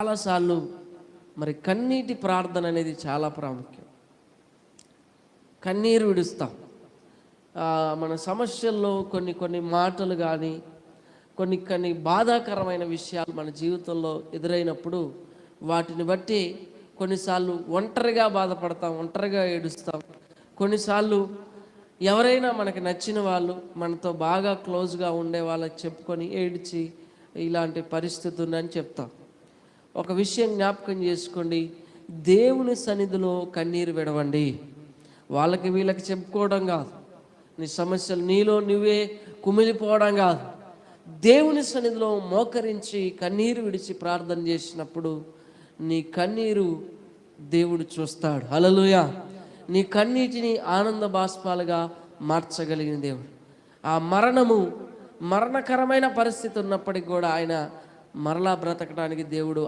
చాలాసార్లు మరి కన్నీటి ప్రార్థన అనేది చాలా ప్రాముఖ్యం. కన్నీరు విడుస్తాం. మన సమస్యల్లో కొన్ని కొన్ని మాటలు కానీ కొన్ని కొన్ని బాధాకరమైన విషయాలు మన జీవితంలో ఎదురైనప్పుడు వాటిని బట్టి కొన్నిసార్లు ఒంటరిగా బాధపడతాం, ఒంటరిగా ఏడుస్తాం. కొన్నిసార్లు ఎవరైనా మనకి నచ్చిన వాళ్ళు, మనతో బాగా క్లోజ్గా ఉండే వాళ్ళకి చెప్పుకొని ఏడ్చి ఇలాంటి పరిస్థితి ఉందని చెప్తాం. ఒక విషయం జ్ఞాపకం చేసుకోండి, దేవుని సన్నిధిలో కన్నీరు విడవండి. వాళ్ళకి వీళ్ళకి చెప్పుకోవడం కాదు, నీ సమస్యలు నీలో నువ్వే కుమిలిపోవడం కాదు. దేవుని సన్నిధిలో మోకరించి కన్నీరు విడిచి ప్రార్థన చేసినప్పుడు నీ కన్నీరు దేవుడు చూస్తాడు. హల్లెలూయా. నీ కన్నీటిని ఆనంద బాష్పాలుగా మార్చగలిగిన దేవుడు. ఆ మరణకరమైన పరిస్థితి ఉన్నప్పటికీ కూడా ఆయన మరలా బ్రతకడానికి దేవుడు